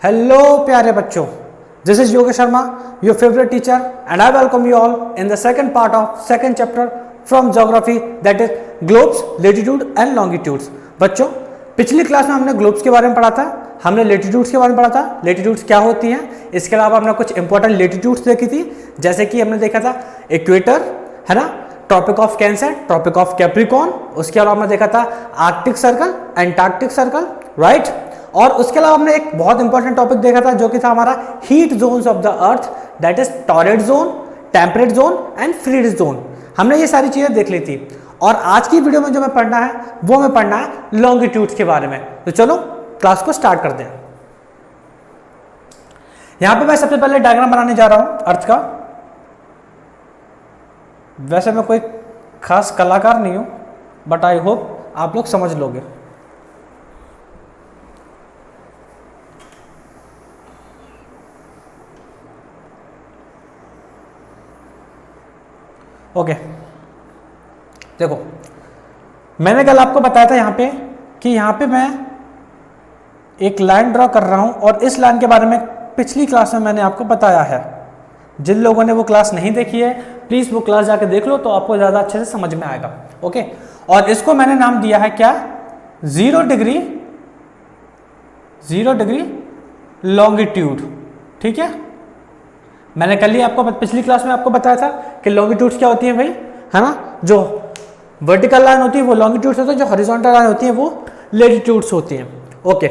Hello प्यारे बच्चों, this is Yogesh Sharma, your favourite teacher, and I welcome you all in the second part of second chapter from geography, that is globes, latitude and longitudes. बच्चों, पिछली class में हमने globes के बारे में पढ़ा था, हमने लेटीट्यूड्स के बारे में पढ़ा था, लेटीट्यूड्स क्या होती हैं। इसके अलावा हमने कुछ इंपॉर्टेंट लेटीट्यूड्स देखी थी, जैसे कि हमने देखा था इक्वेटर, है ना, Tropic of Cancer, Tropic of Capricorn. उसके अलावा हमने देखा था Arctic Circle, Antarctic Circle, right. और उसके अलावा हमने एक बहुत इंपॉर्टेंट टॉपिक देखा था जो कि था हमारा heat zones of the earth, that is torrid zone, temperate zone and frigid zone. हमने ये सारी चीजें देख ली थी और आज की वीडियो में जो हमें पढ़ना है वो हमें पढ़ना है लॉन्गिट्यूड्स के बारे में। तो चलो क्लास को स्टार्ट करते हैं। यहां पे मैं सबसे पहले डायग्राम बनाने जा रहा हूं अर्थ का। वैसे मैं कोई खास कलाकार नहीं हूं, बट आई होप आप लोग समझ लोगे। ओके, देखो मैंने कल आपको बताया था यहाँ पे कि यहाँ पे मैं एक लाइन ड्रॉ कर रहा हूँ और इस लाइन के बारे में पिछली क्लास में मैंने आपको बताया है। जिन लोगों ने वो क्लास नहीं देखी है प्लीज़ वो क्लास जाके देख लो, तो आपको ज़्यादा अच्छे से समझ में आएगा। ओके, और इसको मैंने नाम दिया है क्या, 0 डिग्री लॉन्गिट्यूड। ठीक है, मैंने कल ही आपको पिछली क्लास में आपको बताया था कि लॉन्गिट्यूड्स क्या होती है भाई, है ना। जो वर्टिकल लाइन होती है वो लॉन्गिट्यूड्स होती है, जो हॉरिजॉन्टल लाइन होती है वो लेटीट्यूड्स होती हैं। ओके,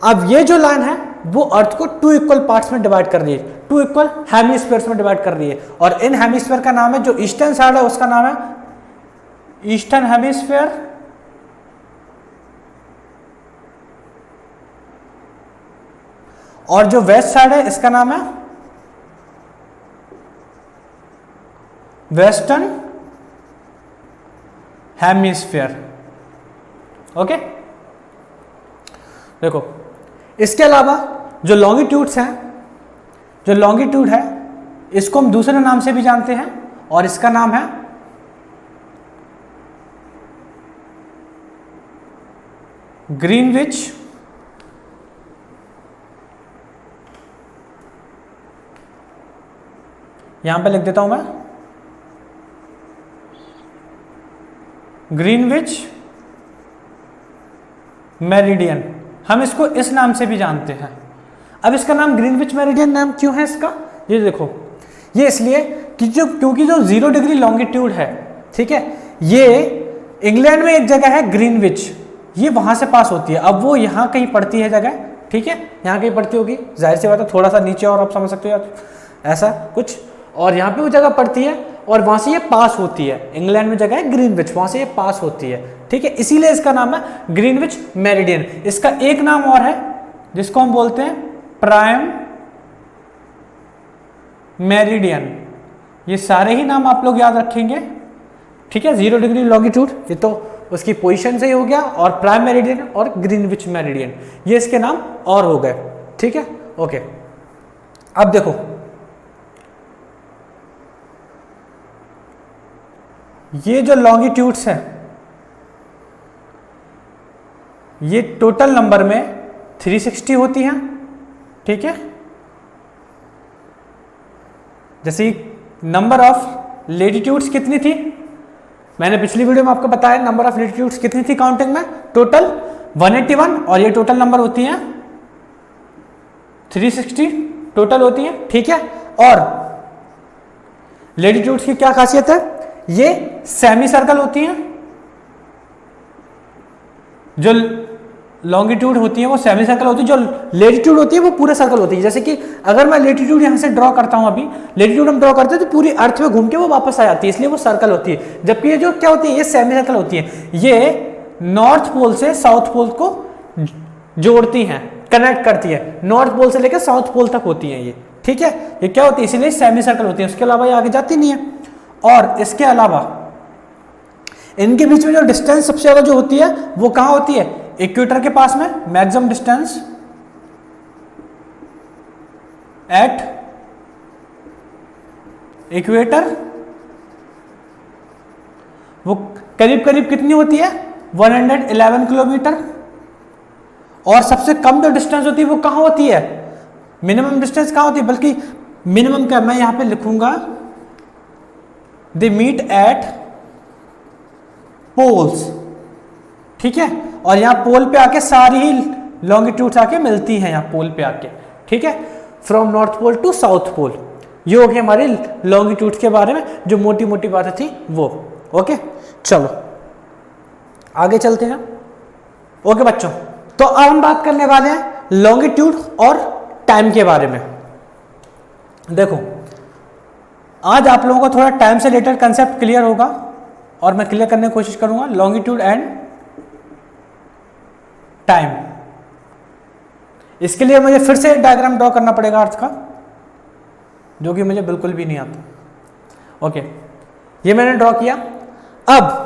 अब ये जो लाइन है वो अर्थ को 2 इक्वल पार्ट्स में डिवाइड कर रही है, 2 इक्वल हेमिस्फीयर्स में डिवाइड कर रही है। और इन हेमिस्फीयर का नाम है, जो ईस्टर्न साइड है उसका नाम है ईस्टर्न हेमिस्फीयर, और जो वेस्ट साइड है इसका नाम है वेस्टर्न हेमिस्फीयर। ओके, देखो इसके अलावा जो लॉन्गिट्यूड्स हैं, जो लॉन्गिट्यूड है इसको हम दूसरे नाम से भी जानते हैं और इसका नाम है ग्रीनविच। यहां पे लिख देता हूं मैं ग्रीनविच मेरिडियन, हम इसको इस नाम से भी जानते हैं। अब इसका नाम ग्रीनविच मेरिडियन नाम क्यों है इसका, ये देखो, ये इसलिए कि क्योंकि जो 0 डिग्री लॉन्गिट्यूड है, ठीक है, ये इंग्लैंड में एक जगह है ग्रीनविच, ये वहां से पास होती है। अब वो यहाँ कहीं पड़ती है जगह, ठीक है, यहाँ कहीं पड़ती होगी, जाहिर सी बात है, थोड़ा सा नीचे और आप समझ सकते हो ऐसा कुछ, और यहाँ पे वो जगह पड़ती है और वहां से ये पास होती है। इंग्लैंड में जगह है ग्रीनविच, वहां से ये पास होती है, ठीक है, इसीलिए इसका नाम है ग्रीनविच मेरिडियन। इसका एक नाम और है जिसको हम बोलते हैं प्राइम मेरिडियन। ये सारे ही नाम आप लोग याद रखेंगे, ठीक है। 0 डिग्री लॉन्गिट्यूड ये तो उसकी पोजीशन से ही हो गया, और प्राइम मेरिडियन और ग्रीनविच मेरिडियन ये इसके नाम और हो गए, ठीक है। ओके, अब देखो ये जो लॉन्गिट्यूड्स हैं ये टोटल नंबर में 360 होती हैं, ठीक है। जैसे नंबर ऑफ लेटीट्यूड्स कितनी थी, मैंने पिछली वीडियो में आपको बताया नंबर ऑफ लेटीट्यूड्स कितनी थी काउंटिंग में, टोटल 181, और ये टोटल नंबर होती हैं 360 टोटल होती हैं, ठीक है। और लेटीट्यूड्स की क्या खासियत है, ये सेमी सर्कल होती हैं। जो लॉन्गिट्यूड होती है वो सेमी सर्कल होती है, जो लेटीट्यूड होती है वो पूरे सर्कल होती है। जैसे कि अगर मैं लेटीट्यूड यहां से ड्रॉ करता हूं, अभी लेटीट्यूड हम ड्रॉ करते हैं तो पूरी अर्थ में घूम के वो वापस आ जाती है, इसलिए वो सर्कल होती है। जबकि ये जो क्या होती है, ये सेमी सर्कल होती है, ये नॉर्थ पोल से साउथ पोल को जोड़ती हैं, कनेक्ट करती है, नॉर्थ पोल से लेकर साउथ पोल तक होती है ये, ठीक है। ये क्या होती है, इसीलिए सेमी सर्कल होती है, उसके अलावा ये आगे जाती नहीं है। और इसके अलावा इनके बीच में जो डिस्टेंस सबसे ज्यादा जो होती है वो कहां होती है, इक्वेटर के पास में, मैक्सिमम डिस्टेंस एट इक्वेटर, वो करीब करीब कितनी होती है, 111 किलोमीटर। और सबसे कम जो डिस्टेंस होती है वो कहां होती है, मिनिमम डिस्टेंस कहाँ होती है, बल्कि मिनिमम क्या मैं यहां पे लिखूंगा, दे मीट एट पोल्स, ठीक है। और यहां पोल पे आके सारी ही लॉन्गिट्यूड्स आके मिलती हैं, यहां पोल पे आके, ठीक है, from North Pole to South Pole. ये हो गई हमारी लॉन्गिट्यूड्स के बारे में जो मोटी मोटी बातें थी वो। ओके, चलो आगे चलते हैं। ओके बच्चों, तो अब हम बात करने वाले हैं लॉन्गिट्यूड और टाइम के बारे में। देखो, आज आप लोगों को थोड़ा टाइम से रिलेटेड कंसेप्ट क्लियर होगा और मैं क्लियर करने की कोशिश करूंगा लॉन्गिट्यूड एंड टाइम। इसके लिए मुझे फिर से एक डायग्राम ड्रॉ करना पड़ेगा अर्थ का, जो कि मुझे बिल्कुल भी नहीं आता। ओके, ये मैंने ड्रॉ किया। अब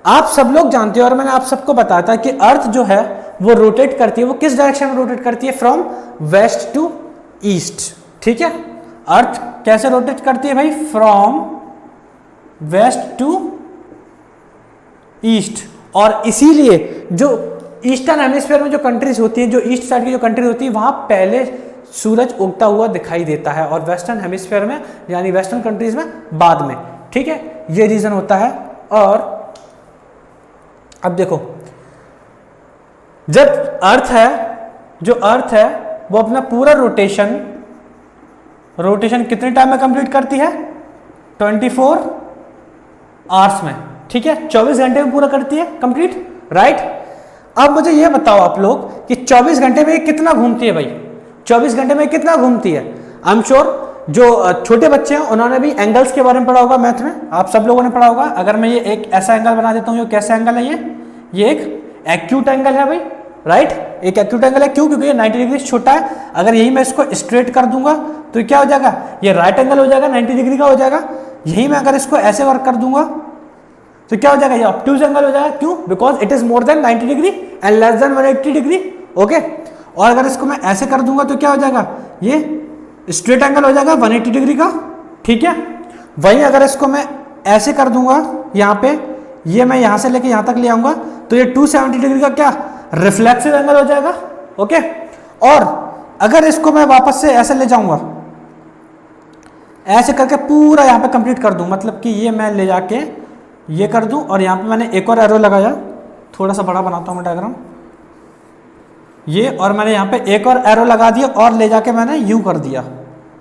आप सब लोग जानते हो और मैंने आप सबको बताया था कि अर्थ जो है वो रोटेट करती है, वो किस डायरेक्शन में रोटेट करती है, फ्रॉम वेस्ट टू ईस्ट, ठीक है। अर्थ कैसे रोटेट करती है भाई, फ्रॉम वेस्ट टू ईस्ट। और इसीलिए जो ईस्टर्न हेमिस्फीयर में जो कंट्रीज होती हैं, जो ईस्ट साइड की जो कंट्रीज होती है, वहां पहले सूरज उगता हुआ दिखाई देता है और वेस्टर्न हेमिस्फीयर में यानी वेस्टर्न कंट्रीज में बाद में, ठीक है, ये रीजन होता है। और अब देखो, जब अर्थ है, जो अर्थ है वो अपना पूरा रोटेशन कितने टाइम में कंप्लीट करती है, 24 आवर्स में, ठीक है, 24 घंटे में पूरा करती है कंप्लीट, राइट। अब मुझे ये बताओ आप लोग कि 24 घंटे में कितना घूमती है भाई, 24 घंटे में कितना घूमती है। आई एम श्योर जो छोटे बच्चे हैं उन्होंने भी एंगल्स के बारे में पढ़ा होगा, मैथ में आप सब लोगों ने पढ़ा होगा। अगर मैं ये एक ऐसा एंगल बना देता हूँ, ये कैसा एंगल है, ये एक एक्यूट एंगल है भाई, राइट, एक एक्यूट एंगल है। क्यों? क्योंकि ये 90 डिग्री छोटा है। अगर यही मैं इसको स्ट्रेट कर दूंगा तो क्या हो जाएगा, ये राइट एंगल हो जाएगा, 90 डिग्री का हो जाएगा। यही मैं अगर इसको ऐसे वर्क कर दूंगा तो क्या हो जाएगा, ये ऑब्ट्यूज एंगल हो जाएगा। क्यों? Because it is more than 90 degree and less than 180 degree. Okay, और अगर इसको मैं ऐसे कर दूंगा तो क्या हो जाएगा, ये स्ट्रेट एंगल हो जाएगा 180 डिग्री का, ठीक है। वहीं अगर इसको मैं ऐसे कर दूंगा यहाँ पे, ये मैं यहां से लेके यहां तक ले आऊंगा तो ये 270 डिग्री का क्या रिफ्लेक्सिव एंगल हो जाएगा। ओके, और अगर इसको मैं वापस से ऐसे ले जाऊंगा, ऐसे करके पूरा यहां पे कंप्लीट कर दूं, मतलब कि ये मैं ले जाके ये कर दूं और यहां पे मैंने एक और एरो लगाया, थोड़ा सा बड़ा बनाता हूं मैं डायग्राम, ये, और मैंने यहां पे एक और एरो लगा दिया और ले जाके मैंने यूं कर दिया।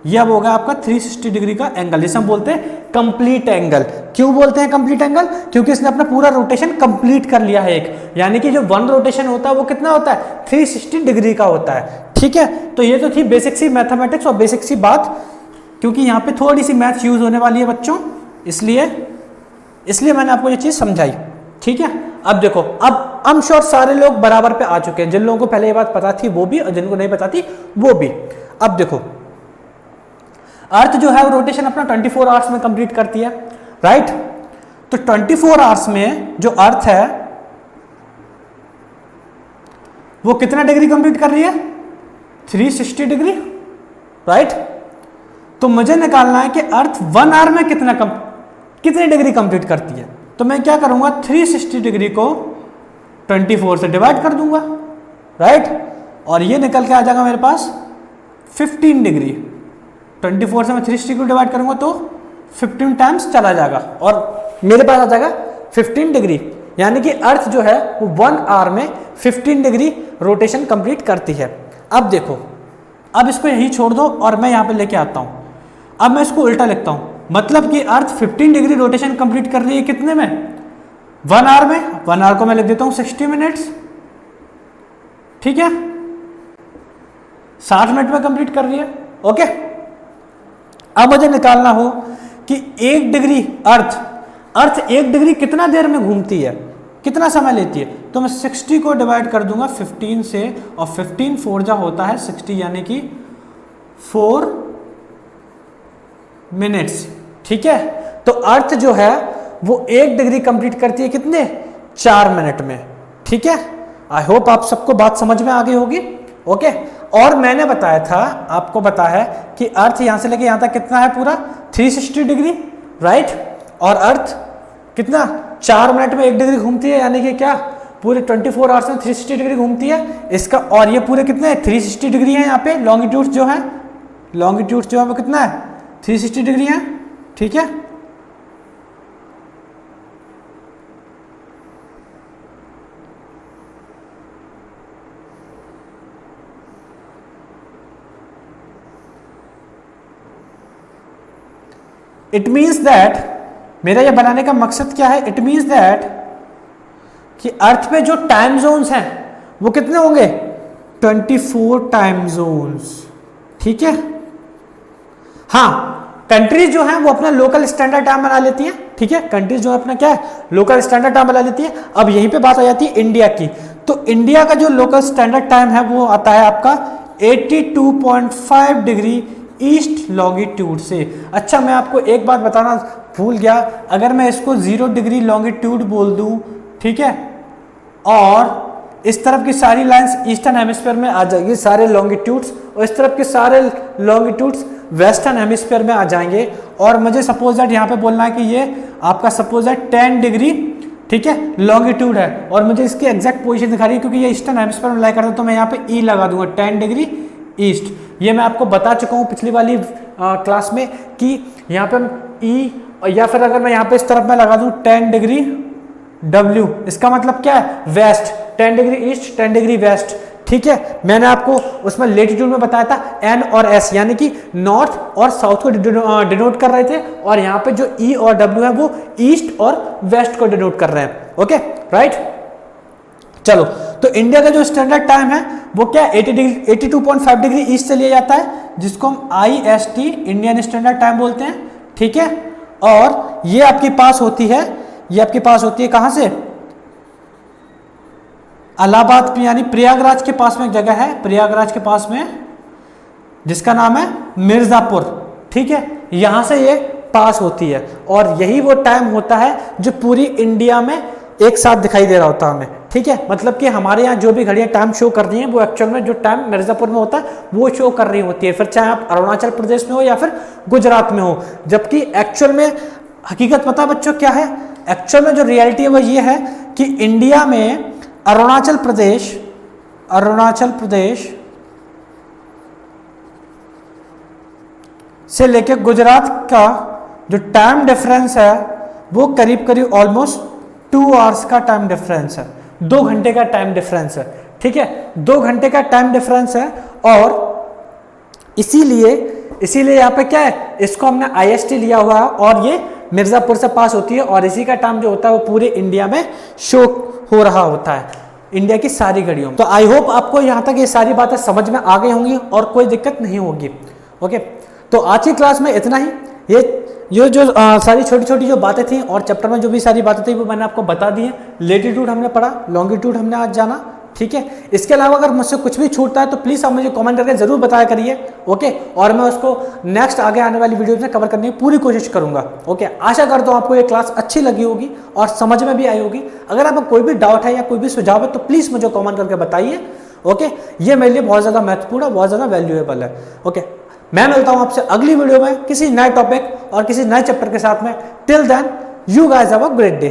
ये अब होगा आपका 360 डिग्री का एंगल, जिसे हम बोलते हैं कंप्लीट एंगल। क्यों बोलते हैं कंप्लीट एंगल? क्योंकि इसने अपना पूरा रोटेशन कंप्लीट कर लिया है एक, यानी कि जो वन रोटेशन होता है वो कितना होता है, 360 डिग्री का होता है, ठीक है। तो ये तो थी बेसिक सी मैथमेटिक्स और बेसिक सी बात, क्योंकि यहाँ पे थोड़ी सी मैथ्स यूज होने वाली है बच्चों, इसलिए मैंने आपको ये चीज समझाई, ठीक है। अब देखो, अब हम श्योर सारे लोग बराबर पे आ चुके हैं, जिन लोगों को पहले ये बात पता थी वो भी और जिनको नहीं पता थी वो भी। अब देखो, अर्थ जो है वो रोटेशन अपना 24 आवर्स में कंप्लीट करती है, राइट। तो 24 आवर्स में जो अर्थ है वो कितना डिग्री कंप्लीट कर रही है, 360 डिग्री, राइट। तो मुझे निकालना है कि अर्थ 1 आवर में कितनी डिग्री कंप्लीट करती है। तो मैं क्या करूंगा, 360 डिग्री को 24 से डिवाइड कर दूंगा, राइट, और ये निकल के आ जाएगा मेरे पास 15 डिग्री। 24 से मैं 360 को डिवाइड करूंगा तो 15 टाइम्स चला जाएगा और मेरे पास आ जाएगा 15 डिग्री, यानी कि अर्थ जो है वो 1 आवर में 15 डिग्री रोटेशन कंप्लीट करती है। अब देखो, अब इसको यही छोड़ दो और मैं यहां पे लेके आता हूं। अब मैं इसको उल्टा लिखता हूं, मतलब कि अर्थ 15 डिग्री रोटेशन कंप्लीट कर रही है कितने में, 1 आवर में। 1 आवर को मैं लिख देता हूं 60 मिनट्स, ठीक है, 60 मिनट में कंप्लीट कर रही है। ओके, अब मुझे निकालना हो कि 1 डिग्री अर्थ 1 डिग्री कितना देर में घूमती है, कितना समय लेती है। तो मैं 60 को डिवाइड कर दूंगा 15 से, और 15 4 जा होता है 60, यानी कि 4 मिनट्स, ठीक है। तो अर्थ जो है वो 1 डिग्री कंप्लीट करती है कितने, 4 मिनट में, ठीक है। आई होप आप सबको बात समझ में आ गई होगी। ओके, और मैंने बताया था, आपको पता है कि अर्थ यहां से लेके यहां तक कितना है, पूरा 360 डिग्री, राइट। और अर्थ कितना 4 मिनट में 1 डिग्री घूमती है, यानी कि क्या पूरे 24 आवर्स में 360 डिग्री घूमती है इसका, और ये पूरे कितने 360 डिग्री है यहाँ पे, लॉन्गिट्यूड जो है, लॉन्गिट्यूड जो है वो कितना है 360 डिग्री है, ठीक है। इट मीन्स दैट, मेरा ये बनाने का मकसद क्या है, इट मीन्स दैट कि अर्थ पे जो टाइम जोन्स हैं वो कितने होंगे 24 टाइम जोन्स, ठीक है। हाँ, कंट्रीज जो है वो अपना लोकल स्टैंडर्ड टाइम बना लेती है, ठीक है। कंट्रीज जो है अपना क्या है लोकल स्टैंडर्ड टाइम बना लेती है। अब यहीं पे बात आ जाती है इंडिया की, तो इंडिया का जो लोकल स्टैंडर्ड टाइम है वो आता है आपका 82.5 डिग्री ईस्ट लॉन्गिट्यूड से। अच्छा, मैं आपको एक बात बताना भूल गया, अगर मैं इसको 0 डिग्री लॉन्गिट्यूड बोल दूं, ठीक है, और इस तरफ की सारी लाइंस ईस्टर्न हेमिस्फीयर में आ जाएगी, सारे लॉन्गिट्यूड्स, और इस तरफ के सारे लॉन्गिट्यूड्स वेस्टर्न हेमिस्फीयर में आ जाएंगे, और मुझे सपोज दैट यहाँ पे बोलना है कि ये आपका सपोज दैट 10 डिग्री, ठीक है, लॉन्गिट्यूड है, और मुझे इसकी एग्जैक्ट पोजीशन दिखा रही है क्योंकि ये ईस्टर्न हेमिस्फीयर में लाई करता है, तो मैं यहाँ पे ई लगा दूंगा 10 डिग्री ईस्ट। ये मैं आपको बता चुका हूँ पिछली वाली क्लास में कि यहाँ पे ई, या फिर अगर मैं यहाँ पे इस तरफ में लगा दूँ 10 डिग्री डब्ल्यू, इसका मतलब क्या है west, 10 degree east 10 degree west, ठीक है। मैंने आपको उसमें लेटीट्यूड में बताया था एन और एस, यानी कि नॉर्थ और साउथ को डिनोट कर रहे थे, और यहाँ पे जो ई और डब्ल्यू है वो ईस्ट और वेस्ट को डिनोट कर रहे हैं, ओके राइट। चलो, तो इंडिया का जो स्टैंडर्ड टाइम है वो क्या 82.5 डिग्री ईस्ट से लिया जाता है, जिसको हम IST इंडियन स्टैंडर्ड टाइम बोलते हैं, ठीक है। और ये आपके पास होती है, ये आपके पास होती है कहां से, इलाहाबाद, यानी प्रयागराज के पास में एक जगह है, प्रयागराज के पास में, जिसका नाम है मिर्जापुर, ठीक है, यहां से ये पास होती है, और यही वो टाइम होता है जो पूरी इंडिया में एक साथ दिखाई दे रहा होता है हमें, ठीक है। मतलब कि हमारे यहाँ जो भी घड़ियां टाइम शो कर रही हैं वो एक्चुअल में जो टाइम मिर्जापुर में होता है वो शो कर रही होती है, फिर चाहे आप अरुणाचल प्रदेश में हो या फिर गुजरात में हो, जबकि एक्चुअल में हकीकत पता है बच्चों क्या है, एक्चुअल में जो रियलिटी है वो ये है कि इंडिया में अरुणाचल प्रदेश से लेकर गुजरात का जो टाइम डिफरेंस है वो करीब करीब ऑलमोस्ट 2 आवर्स का टाइम डिफरेंस है, 2 घंटे का टाइम डिफरेंस है, ठीक है, 2 घंटे का टाइम डिफरेंस है। और इसीलिए यहाँ पे क्या है, इसको हमने IST लिया हुआ है, और ये मिर्जापुर से पास होती है, और इसी का टाइम जो होता है वो पूरे इंडिया में शो हो रहा होता है, इंडिया की सारी घड़ियों में। तो आई होप आपको यहाँ तक ये सारी बातें समझ में आ गई होंगी और कोई दिक्कत नहीं होगी, ओके। तो आज की क्लास में इतना ही, ये जो सारी छोटी छोटी जो बातें थी और चैप्टर में जो भी सारी बातें थी वो मैंने आपको बता दी है। लेटीट्यूड हमने पढ़ा, लॉन्गिट्यूड हमने आज जाना, ठीक है। इसके अलावा अगर मुझसे कुछ भी छूटता है तो प्लीज़ आप मुझे कमेंट करके जरूर बताया करिए, ओके, और मैं उसको नेक्स्ट आगे आने वाली वीडियो में कवर करने की पूरी कोशिश करूंगा, ओके। आशा करता हूँ आपको ये क्लास अच्छी लगी होगी और समझ में भी आई होगी। अगर आपको कोई भी डाउट है या कोई भी सुझाव है तो प्लीज़ मुझे कॉमेंट करके बताइए, ओके। ये मेरे लिए बहुत ज़्यादा महत्वपूर्ण है, बहुत ज़्यादा वैल्यूएबल है, ओके। मैं मिलता हूं आपसे अगली वीडियो में किसी नए टॉपिक और किसी नए चैप्टर के साथ में। Till then you guys have a great day.